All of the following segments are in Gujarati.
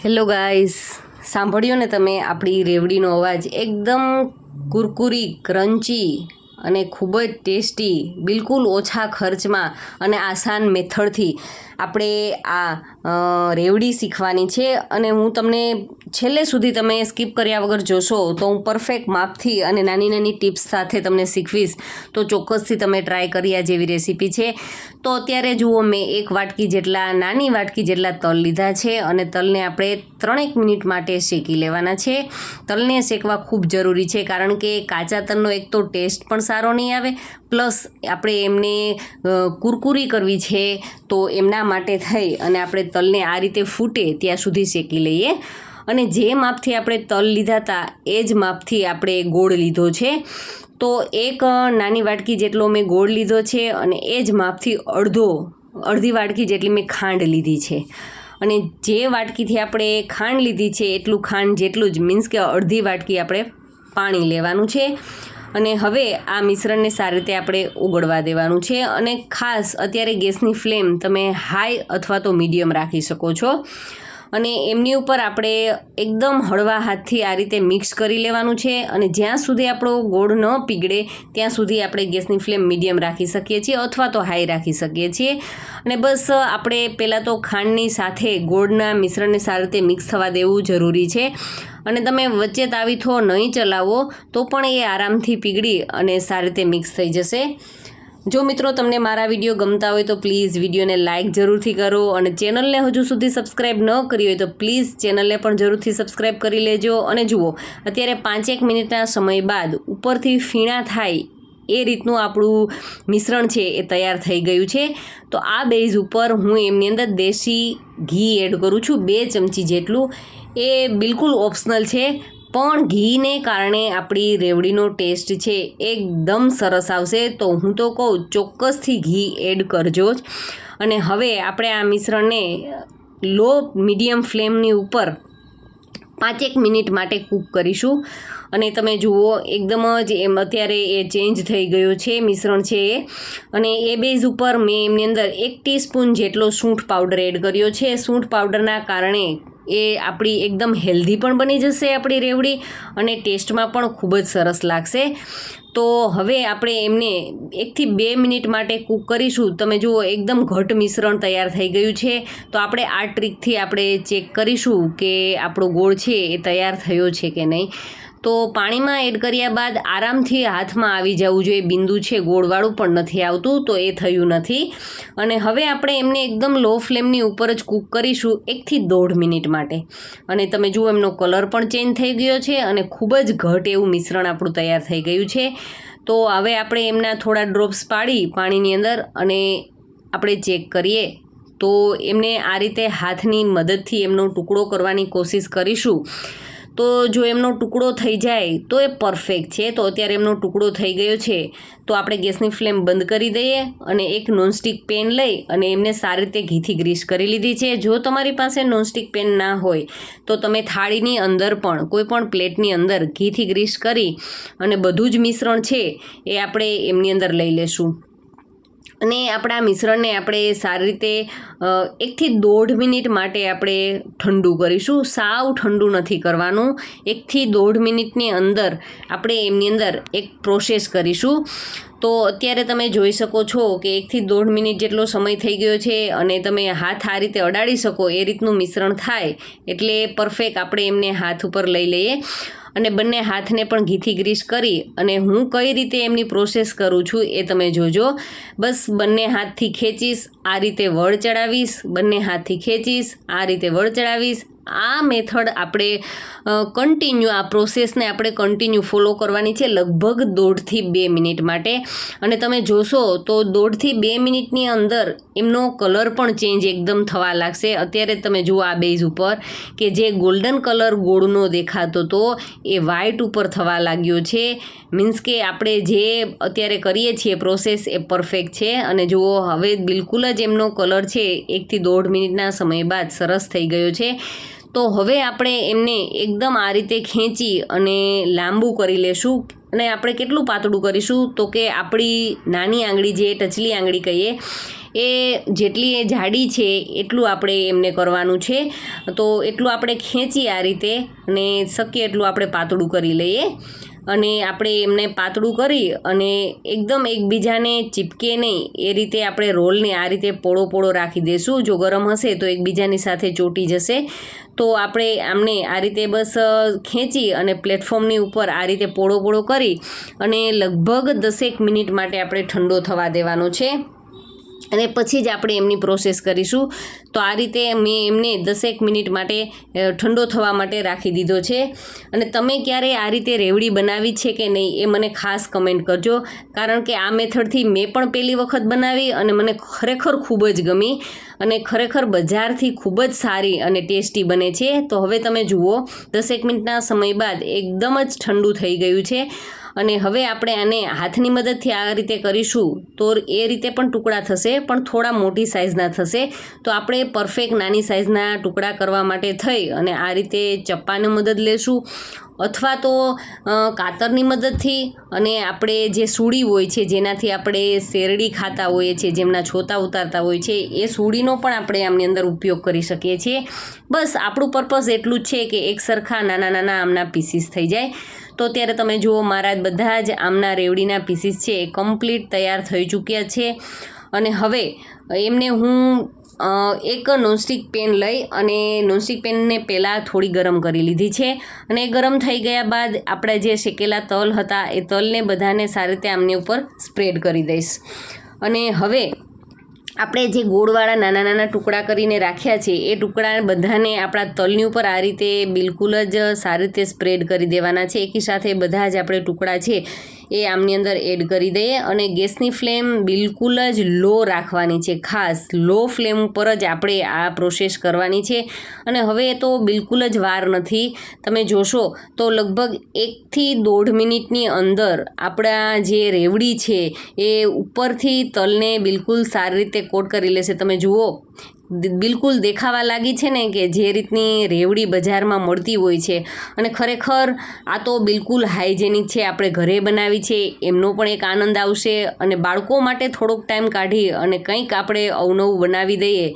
હેલો ગાઈસ, સાંભળ્યો ને તમે આપણી રેવડીનો અવાજ? એકદમ કુરકુરી, ક્રન્ચી અને ખૂબ જ ટેસ્ટી, બિલકુલ ઓછા ખર્ચમાં અને આસાન મેથડથી આપણે આ રેવડી શીખવાની છે. અને હું તમને છેલ્લે સુધી તમે સ્કીપ કર્યા વગર જોશો તો હું પરફેક્ટ માપથી અને નાની નાની ટિપ્સ સાથે તમને શીખવીશ, તો ચોક્કસથી તમે ટ્રાય કર્યા જેવી રેસીપી છે. તો અત્યારે જુઓ, મેં નાની વાટકી જેટલા તલ લીધા છે અને તલને આપણે 3 મિનિટ માટે શેકી લેવાના છે. તલને શેકવા ખૂબ જરૂરી છે, કારણ કે કાચા તલનો એક તો ટેસ્ટ પણ સારો નહીં આવે, પ્લસ આપણે એમને કુરકુરી કરવી છે, તો એમના માટે થઈ અને આપણે તલને આ રીતે ફૂટે ત્યાં સુધી શેકી લઈએ. અને જે માપથી આપણે તલ લીધા હતા એ જ માપથી આપણે ગોળ લીધો છે. તો એક નાની વાટકી જેટલો મેં ગોળ લીધો છે અને એ જ માપથી અડધી વાટકી જેટલી મેં ખાંડ લીધી છે. અને જે વાટકીથી આપણે ખાંડ લીધી છે એટલું ખાંડ જેટલું જ, મીન્સ કે અડધી વાટકી આપણે પાણી લેવાનું છે. અને હવે આ મિશ્રણને સારી રીતે આપણે ઉગળવા દેવાનું છે. અને ખાસ અત્યારે ગેસની ફ્લેમ તમે હાઈ અથવા તો મીડિયમ રાખી શકો છો. અને એમની ઉપર આપણે એકદમ હળવા હાથથી આ રીતે મિક્સ કરી લેવાનું છે. અને જ્યાં સુધી આપણો ગોળ ન પીગળે ત્યાં સુધી આપણે ગેસની ફ્લેમ મીડિયમ રાખી શકીએ છીએ અથવા તો હાઈ રાખી શકીએ છીએ. અને બસ આપણે પહેલાં તો ખાંડની સાથે ગોળના મિશ્રણને સારી રીતે મિક્સ થવા દેવું જરૂરી છે. અને તમે વચ્ચે તાવીથો નહીં ચલાવો તો પણ એ આરામથી પીગળી અને સારી રીતે મિક્સ થઈ જશે. જો મિત્રો તમને મારા વિડીયો ગમતા હોય તો પ્લીઝ વિડીયોને લાઇક જરૂરથી કરો, અને ચેનલને હજુ સુધી સબસ્ક્રાઈબ ન કરી હોય તો પ્લીઝ ચેનલને પણ જરૂરથી સબસ્ક્રાઈબ કરી લેજો. અને જુઓ, અત્યારે 5-1 મિનિટના સમય બાદ ઉપરથી ફીણા થાય એ રીતનું આપણું મિશ્રણ છે એ તૈયાર થઈ ગયું છે. તો આ બેઝ ઉપર હું એમની અંદર દેશી ઘી એડ કરું છું, 2 ચમચી જેટલું. એ બિલકુલ ઓપ્શનલ છે, પણ ઘીને કારણે આપણી રેવડીનો ટેસ્ટ છે એકદમ સરસ આવશે. તો હું તો કહું, ચોક્કસથી ઘી એડ કરજો જ. અને હવે આપણે આ મિશ્રણને લો મીડિયમ ફ્લેમની ઉપર 5-1 મિનિટ માટે કૂક કરીશું. અને તમે જુઓ, એકદમ જ અત્યારે એ ચેન્જ થઈ ગયો છે મિશ્રણ છે એ. અને એ બેઝ ઉપર મેં એમની અંદર 1 ટીસ્પૂન જેટલો સૂંઠ પાવડર એડ કર્યો છે. સૂંઠ પાવડરના કારણે એ આપણી એકદમ હેલ્ધી પણ બની જશે આપણી રેવડી, અને ટેસ્ટમાં પણ ખૂબ જ સરસ લાગશે. તો હવે આપણે એમને 1 થી 2 મિનિટ માટે કૂક કરીશું. તમે જુઓ, એકદમ ઘટ મિશ્રણ તૈયાર થઈ ગયું છે. તો આપણે આ ટ્રીકથી આપણે ચેક કરીશું કે આપણો ગોળ છે એ તૈયાર થયો છે કે નહીં. તો પાણીમાં એડ કર્યા બાદ આરામથી હાથમાં આવી જવું જોઈએ. બિંદુ છે ગોળવાળું પણ નથી આવતું, તો એ થયું નથી. અને હવે આપણે એમને એકદમ લો ફ્લેમની ઉપર જ કૂક કરીશું 1 થી 1.5 મિનિટ માટે. અને તમે જુઓ, એમનો કલર પણ ચેન્જ થઈ ગયો છે અને ખૂબ જ ઘટ એવું મિશ્રણ આપણું તૈયાર થઈ ગયું છે. તો હવે આપણે એમના થોડા ડ્રોપ્સ પાડી પાણીની અંદર અને આપણે ચેક કરીએ. તો એમને આ રીતે હાથની મદદથી એમનો ટુકડો કરવાની કોશિશ કરીશું. તો જો એમનો ટુકડો થઈ જાય તો એ પરફેક્ટ છે. તો અત્યારે એમનો ટુકડો થઈ ગયો છે. તો આપણે ગેસની ફ્લેમ બંધ કરી દઈએ અને એક નોનસ્ટિક પેન લઈ અને એમને સારી રીતે ઘીથી ગ્રીસ કરી લીધી છે. જો તમારી પાસે નોનસ્ટિક પેન ના હોય તો તમે થાળીની અંદર પણ, કોઈ પણ પ્લેટની અંદર ઘીથી ગ્રીસ કરી અને બધું જ મિશ્રણ છે એ આપણે એમની અંદર લઈ લેશું. અને આપણા મિશ્રણને આપણે સારી રીતે 1 થી 1.5 મિનિટ માટે આપણે ઠંડુ કરીશું. સાવ ઠંડુ નથી કરવાનું. 1 થી 1.5 મિનિટની અંદર આપણે એમની અંદર એક પ્રોસેસ કરીશું. તો અત્યારે તમે જોઈ શકો છો કે 1 થી 1.5 મિનિટ જેટલો સમય થઈ ગયો છે. અને તમે હાથ આ રીતે અડાડી શકો એ રીતનું મિશ્રણ થાય એટલે પરફેક્ટ આપણે એમને હાથ ઉપર લઈ લઈએ. અને બંને હાથને પણ ઘીથી ગ્રીસ કરી અને હું કઈ રીતે એમની પ્રોસેસ કરું છું એ તમે જોજો. બસ બંને હાથથી ખેંચીશ, આ રીતે વળ ચડાવીશ, બંને હાથથી ખેંચીશ, આ રીતે વળ ચડાવીશ. આ મેથડ આપણે કન્ટિન્યુ, આ પ્રોસેસને આપણે કન્ટિન્યુ ફોલો કરવાની છે લગભગ 1.5 થી 2 મિનિટ માટે. અને તમે જોશો તો 1.5 થી 2 મિનિટની અંદર એમનો કલર પણ ચેન્જ એકદમ થવા લાગશે. અત્યારે તમે જુઓ આ બેઝ ઉપર કે જે ગોલ્ડન કલર ગોળનો દેખાતો હતો એ વ્હાઇટ ઉપર થવા લાગ્યો છે. મીન્સ કે આપણે જે અત્યારે કરીએ છીએ પ્રોસેસ એ પરફેક્ટ છે. અને જુઓ, હવે બિલકુલ જ એમનો કલર છે 1 થી 1.5 મિનિટના સમય બાદ સરસ થઈ ગયો છે. તો હવે આપણે એમને એકદમ આ રીતે ખેંચી અને લાંબુ કરી લેશું. અને આપણે કેટલું પાતળું કરીશું તો કે આપણી નાની આંગળી, જે ટચલી આંગળી કહીએ, એ જેટલી એ જાડી છે એટલું આપણે એમને કરવાનું છે. તો એટલું આપણે ખેંચી આ રીતે અને શક્ય એટલું આપણે પાતળું કરી લઈએ અને આપણે એમને પાતળું કરી અને એકદમ એકબીજાને ચીપકે નહીં એ રીતે આપણે રોલને આ રીતે પોળો પોળો રાખી દઈશું. જો ગરમ હશે તો એકબીજાની સાથે ચોંટી જશે. તો આપણે આમને આ રીતે બસ ખેંચી અને પ્લેટફોર્મની ઉપર આ રીતે પોળો પોળો કરી અને લગભગ 10 મિનિટ માટે આપણે ઠંડો થવા દેવાનો છે અને પછી જ આપણે એમની પ્રોસેસ કરીશું. તો આ રીતે મેં એમને 10 મિનિટ માટે ઠંડો થવા માટે રાખી દીધો છે. અને તમે ક્યારે આ રીતે રેવડી બનાવી છે કે નહીં એ મને ખાસ કમેન્ટ કરજો, કારણ કે આ મેથડથી મેં પણ પહેલી વખત બનાવી અને મને ખરેખર ખૂબ જ ગમી અને ખરેખર બજારથી ખૂબ જ સારી અને ટેસ્ટી બને છે. તો હવે તમે જુઓ 10 મિનિટના સમય બાદ એકદમ જ ઠંડુ થઈ ગયું છે અને હવે આપણે આને હાથની મદદથી આ રીતે કરીશું તો એ રીતે પણ ટુકડા થશે, પણ થોડા મોટી સાઇઝના થશે. તો આપણે પરફેક્ટ નાની સાઇઝના ટુકડા કરવા માટે થઈ અને આ રીતે ચપ્પાની મદદ લેશું અથવા તો કાતરની મદદથી, અને આપણે જે સૂડી હોય છે જેનાથી આપણે શેરડી ખાતા હોઈએ છીએ, જેમના છોતા ઉતારતા હોય છે, એ સૂડીનો પણ આપણે આમની અંદર ઉપયોગ કરી શકીએ છીએ. બસ આપણું પર્પઝ એટલું જ છે કે એક સરખા નાના નાના આમના પીસીસ થઈ જાય. તો અત્યારે તમે જુઓ મારા બધા જ આમના રેવડીના પીસીસ છે એ કમ્પ્લીટ તૈયાર થઈ ચૂક્યા છે. અને હવે એમને હું એક નોનસ્ટિક પેન લઈ અને નોનસ્ટિક પેનને પહેલાં થોડી ગરમ કરી લીધી છે અને ગરમ થઈ ગયા બાદ આપણા જે શેકેલા તલ હતા એ તલને બધાને સારી રીતે આમની ઉપર સ્પ્રેડ કરી દઈશ. અને હવે આપણે જે ગોળવાળા નાના નાના ટુકડા કરીને રાખ્યા છે એ ટુકડા બધાને આપણા તલની ઉપર આ રીતે બિલકુલ જ સારી રીતે સ્પ્રેડ કરી દેવાના છે. એકી સાથે બધા જ આપણે ટુકડા છે એ આમની અંદર એડ કરી દઈએ અને ગેસની ફ્લેમ બિલકુલ જ લો રાખવાની છે. ખાસ લો ફ્લેમ ઉપર જ આપણે આ પ્રોસેસ કરવાની છે. અને હવે તો બિલકુલ જ વાર નથી, તમે જોશો તો લગભગ 1 થી 1.5 મિનિટની અંદર આપણા જે રેવડી છે એ ઉપરથી તલને બિલકુલ સારી રીતે કોટ કરી લેશે. તમે જુઓ બિલકુલ દેખાવા લાગી છે ને કે જે રીતની રેવડી બજારમાં મળતી હોય છે. અને ખરેખર આ તો બિલકુલ હાઇજેનિક છે, આપણે ઘરે બનાવી છે એમનો પણ એક આનંદ આવશે. અને બાળકો માટે થોડોક ટાઈમ કાઢી અને કંઈક આપણે અવનવું બનાવી દઈએ,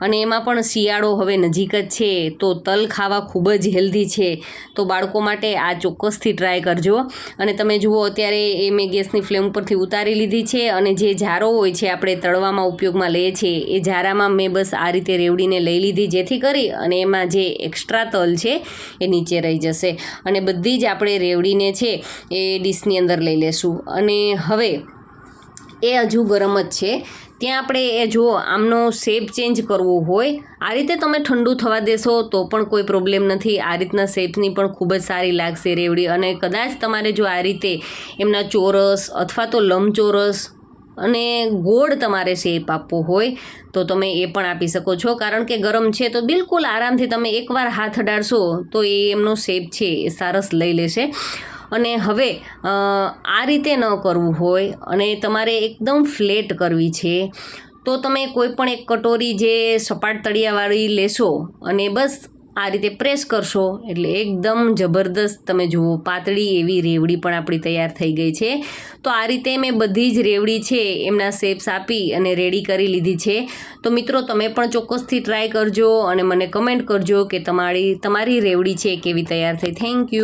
અને એમાં પણ શિયાળો હવે નજીક જ છે તો તલ ખાવા ખૂબ જ હેલ્ધી છે. તો બાળકો માટે આ ચોક્કસથી ટ્રાય કરજો. અને તમે જુઓ અત્યારે એ મેં ગેસની ફ્લેમ ઉપરથી ઉતારી લીધી છે અને જે જારો હોય છે આપણે તળવામાં ઉપયોગમાં લઈએ છીએ એ જારામાં મેં બસ આ રીતે રેવડીને લઈ લીધી, જેથી કરી અને એમાં જે એક્સ્ટ્રા તલ છે એ નીચે રહી જશે. અને બધી જ આપણે રેવડીને છે એ ડીશની અંદર લઈ લેશું. અને હવે એ હજુ ગરમ જ છે ત્યાં આપણે એ જુઓ આમનો શેપ ચેન્જ કરવો હોય આ રીતે તમે ઠંડુ થવા દેશો તો પણ કોઈ પ્રોબ્લેમ નથી. આ રીતના શેપની પણ ખૂબ જ સારી લાગશે રેવડી. અને કદાચ તમારે જો આ રીતે એમના ચોરસ અથવા તો લંબચોરસ અને ગોળ તમારે શેપ આપવો હોય તો તમે એ પણ આપી શકો છો, કારણ કે ગરમ છે તો બિલકુલ આરામથી તમે એકવાર હાથ અડાડશો તો એ એમનો શેપ છે એ સરસ લઈ લેશે. અને હવે આ રીતે ન કરવું હોય અને તમારે એકદમ ફ્લેટ કરવી છે તો તમે કોઈ પણ એક કટોરી જે સપાટ તળિયાવાળી લેશો અને બસ આ રીતે પ્રેસ કરશો એટલે એકદમ જબરદસ્ત તમે જુઓ પાતળી એવી રેવડી પણ આપણી તૈયાર થઈ ગઈ છે. તો આ રીતે મેં બધી જ રેવડી છે એમના શેપ્સ આપી અને રેડી કરી લીધી છે. તો મિત્રો તમે પણ ચોક્કસથી ટ્રાય કરજો અને મને કમેન્ટ કરજો કે તમારી રેવડી છે કેવી તૈયાર થઈ. Thank you.